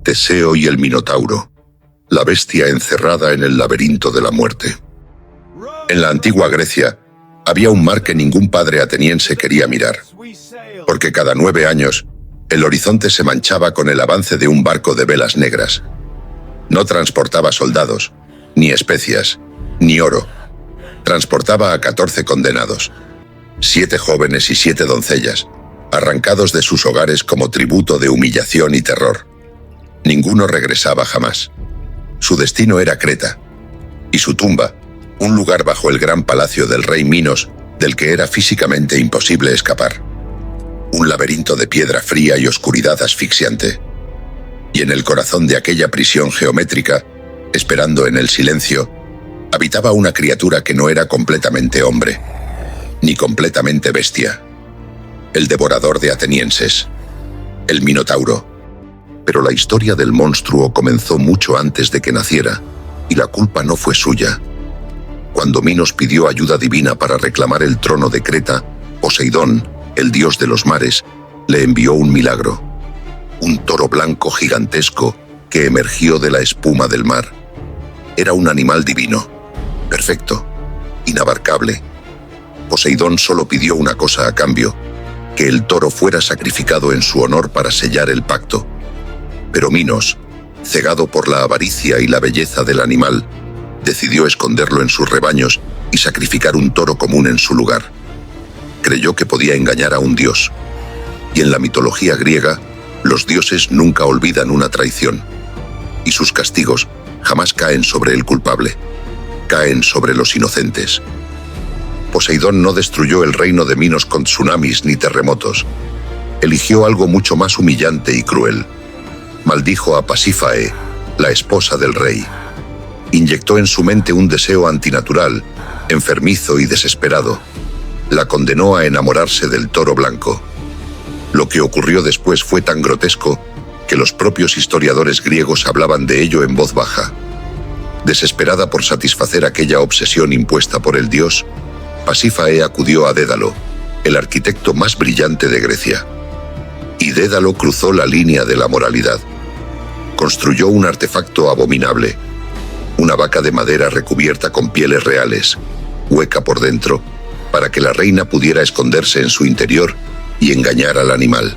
Teseo y el Minotauro, la bestia encerrada en el laberinto de la muerte. En la antigua Grecia, había un mar que ningún padre ateniense quería mirar, porque cada 9 años, el horizonte se manchaba con el avance de un barco de velas negras. No transportaba soldados, ni especias, ni oro. Transportaba a 14 condenados, 7 jóvenes y 7 doncellas, arrancados de sus hogares como tributo de humillación y terror. Ninguno regresaba jamás. Su destino era Creta, y su tumba, un lugar bajo el gran palacio del rey Minos, del que era físicamente imposible escapar. Un laberinto de piedra fría y oscuridad asfixiante. Y en el corazón de aquella prisión geométrica, esperando en el silencio, habitaba una criatura que no era completamente hombre, ni completamente bestia. El devorador de atenienses, el Minotauro. Pero la historia del monstruo comenzó mucho antes de que naciera, y la culpa no fue suya. Cuando Minos pidió ayuda divina para reclamar el trono de Creta, Poseidón, el dios de los mares, le envió un milagro. Un toro blanco gigantesco que emergió de la espuma del mar. Era un animal divino, perfecto, inabarcable. Poseidón solo pidió una cosa a cambio, que el toro fuera sacrificado en su honor para sellar el pacto. Pero Minos, cegado por la avaricia y la belleza del animal, decidió esconderlo en sus rebaños y sacrificar un toro común en su lugar. Creyó que podía engañar a un dios. Y en la mitología griega, los dioses nunca olvidan una traición. Y sus castigos jamás caen sobre el culpable. Caen sobre los inocentes. Poseidón no destruyó el reino de Minos con tsunamis ni terremotos. Eligió algo mucho más humillante y cruel. Maldijo a Pasífae, la esposa del rey. Inyectó en su mente un deseo antinatural, enfermizo y desesperado. La condenó a enamorarse del toro blanco. Lo que ocurrió después fue tan grotesco que los propios historiadores griegos hablaban de ello en voz baja. Desesperada por satisfacer aquella obsesión impuesta por el dios, Pasífae acudió a Dédalo, el arquitecto más brillante de Grecia. Y Dédalo cruzó la línea de la moralidad. Construyó un artefacto abominable, una vaca de madera recubierta con pieles reales, hueca por dentro, para que la reina pudiera esconderse en su interior y engañar al animal.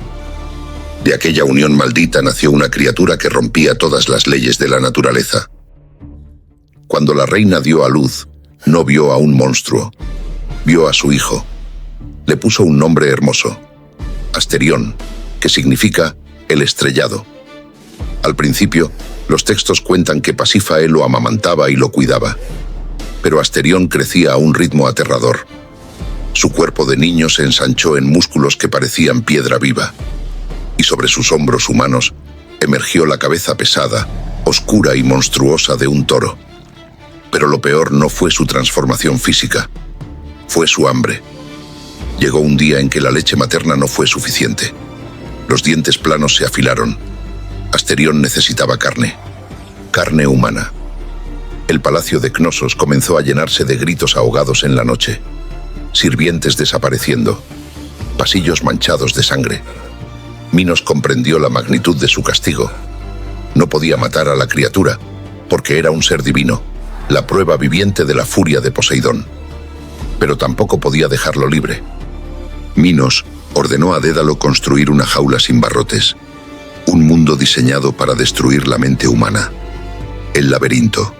De aquella unión maldita nació una criatura que rompía todas las leyes de la naturaleza. Cuando la reina dio a luz, no vio a un monstruo, vio a su hijo. Le puso un nombre hermoso, Asterión, que significa el estrellado. Al principio, los textos cuentan que Pasífae lo amamantaba y lo cuidaba, pero Asterión crecía a un ritmo aterrador. Su cuerpo de niño se ensanchó en músculos que parecían piedra viva, y sobre sus hombros humanos emergió la cabeza pesada, oscura y monstruosa de un toro. Pero lo peor no fue su transformación física, fue su hambre. Llegó un día en que la leche materna no fue suficiente. Los dientes planos se afilaron. Asterión necesitaba carne, carne humana. El palacio de Cnosos comenzó a llenarse de gritos ahogados en la noche. Sirvientes desapareciendo, pasillos manchados de sangre. Minos comprendió la magnitud de su castigo. No podía matar a la criatura, porque era un ser divino, la prueba viviente de la furia de Poseidón. Pero tampoco podía dejarlo libre. Minos ordenó a Dédalo construir una jaula sin barrotes, un mundo diseñado para destruir la mente humana. El laberinto,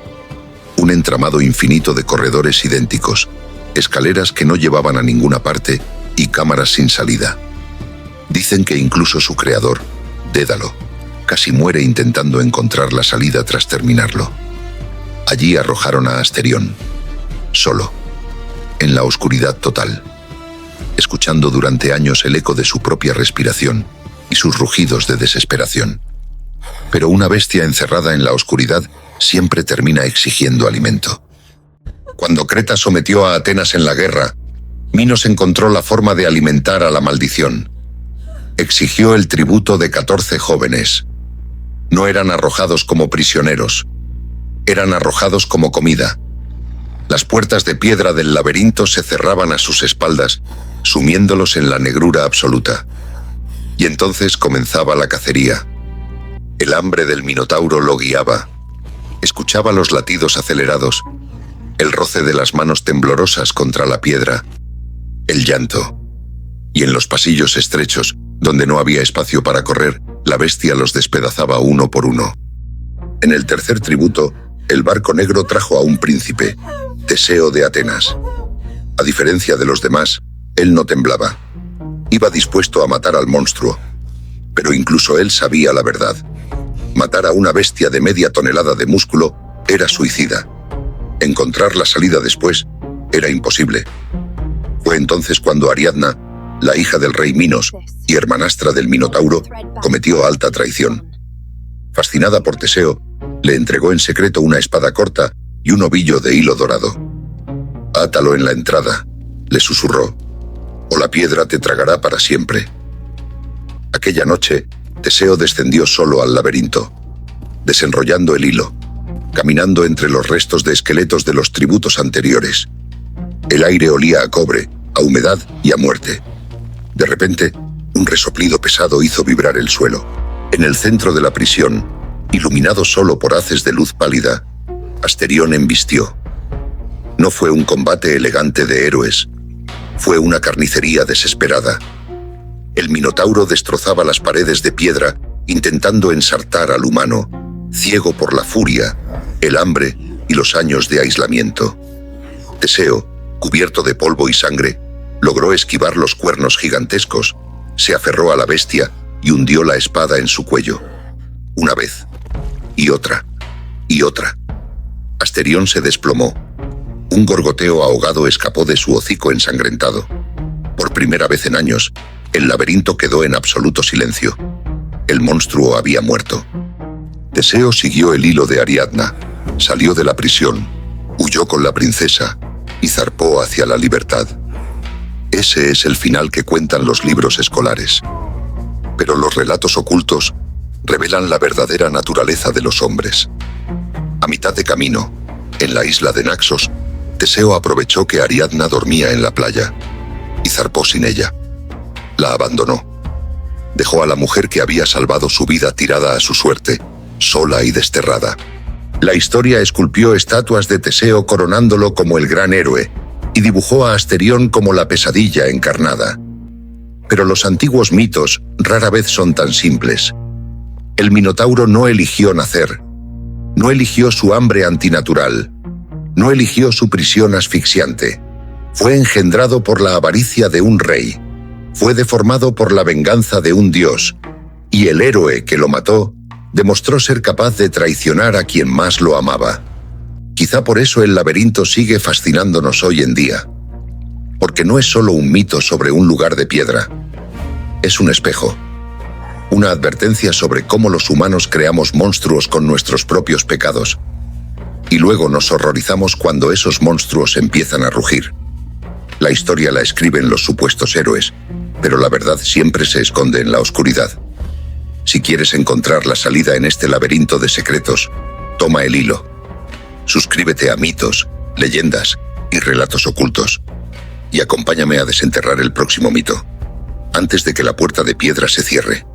un entramado infinito de corredores idénticos, escaleras que no llevaban a ninguna parte y cámaras sin salida. Dicen que incluso su creador, Dédalo, casi muere intentando encontrar la salida tras terminarlo. Allí arrojaron a Asterión, solo, en la oscuridad total, escuchando durante años el eco de su propia respiración y sus rugidos de desesperación. Pero una bestia encerrada en la oscuridad siempre termina exigiendo alimento. Cuando Creta sometió a Atenas en la guerra, Minos encontró la forma de alimentar a la maldición. Exigió el tributo de 14 jóvenes. No eran arrojados como prisioneros, eran arrojados como comida. Las puertas de piedra del laberinto se cerraban a sus espaldas, sumiéndolos en la negrura absoluta. Y entonces comenzaba la cacería. El hambre del Minotauro lo guiaba. Escuchaba los latidos acelerados, el roce de las manos temblorosas contra la piedra, el llanto. Y en los pasillos estrechos, donde no había espacio para correr, la bestia los despedazaba uno por uno. En el tercer tributo, el barco negro trajo a un príncipe, Teseo de Atenas. A diferencia de los demás, él no temblaba. Iba dispuesto a matar al monstruo. Pero incluso él sabía la verdad. Matar a una bestia de media tonelada de músculo era suicida. Encontrar la salida después era imposible. Fue entonces cuando Ariadna, la hija del rey Minos y hermanastra del Minotauro, cometió alta traición. Fascinada por Teseo, le entregó en secreto una espada corta y un ovillo de hilo dorado. «Átalo en la entrada», le susurró, «o la piedra te tragará para siempre». Aquella noche, Teseo descendió solo al laberinto, desenrollando el hilo, caminando entre los restos de esqueletos de los tributos anteriores. El aire olía a cobre, a humedad y a muerte. De repente, un resoplido pesado hizo vibrar el suelo. En el centro de la prisión, iluminado solo por haces de luz pálida, Asterión embistió. No fue un combate elegante de héroes, fue una carnicería desesperada. El Minotauro destrozaba las paredes de piedra, intentando ensartar al humano, ciego por la furia, el hambre y los años de aislamiento. Teseo, cubierto de polvo y sangre, logró esquivar los cuernos gigantescos, se aferró a la bestia y hundió la espada en su cuello. Una vez, y otra, y otra. Asterión se desplomó. Un gorgoteo ahogado escapó de su hocico ensangrentado. Por primera vez en años, el laberinto quedó en absoluto silencio. El monstruo había muerto. Teseo siguió el hilo de Ariadna, salió de la prisión, huyó con la princesa y zarpó hacia la libertad. Ese es el final que cuentan los libros escolares. Pero los relatos ocultos revelan la verdadera naturaleza de los hombres. A mitad de camino, en la isla de Naxos, Teseo aprovechó que Ariadna dormía en la playa y zarpó sin ella. La abandonó. Dejó a la mujer que había salvado su vida tirada a su suerte, sola y desterrada. La historia esculpió estatuas de Teseo coronándolo como el gran héroe y dibujó a Asterión como la pesadilla encarnada. Pero los antiguos mitos rara vez son tan simples. El Minotauro no eligió nacer, no eligió su hambre antinatural, no eligió su prisión asfixiante. Fue engendrado por la avaricia de un rey, fue deformado por la venganza de un dios, y el héroe que lo mató demostró ser capaz de traicionar a quien más lo amaba. Quizá por eso el laberinto sigue fascinándonos hoy en día. Porque no es solo un mito sobre un lugar de piedra. Es un espejo. Una advertencia sobre cómo los humanos creamos monstruos con nuestros propios pecados. Y luego nos horrorizamos cuando esos monstruos empiezan a rugir. La historia la escriben los supuestos héroes, pero la verdad siempre se esconde en la oscuridad. Si quieres encontrar la salida en este laberinto de secretos, toma el hilo. Suscríbete a Mitos, Leyendas y Relatos Ocultos. Y acompáñame a desenterrar el próximo mito, antes de que la puerta de piedra se cierre.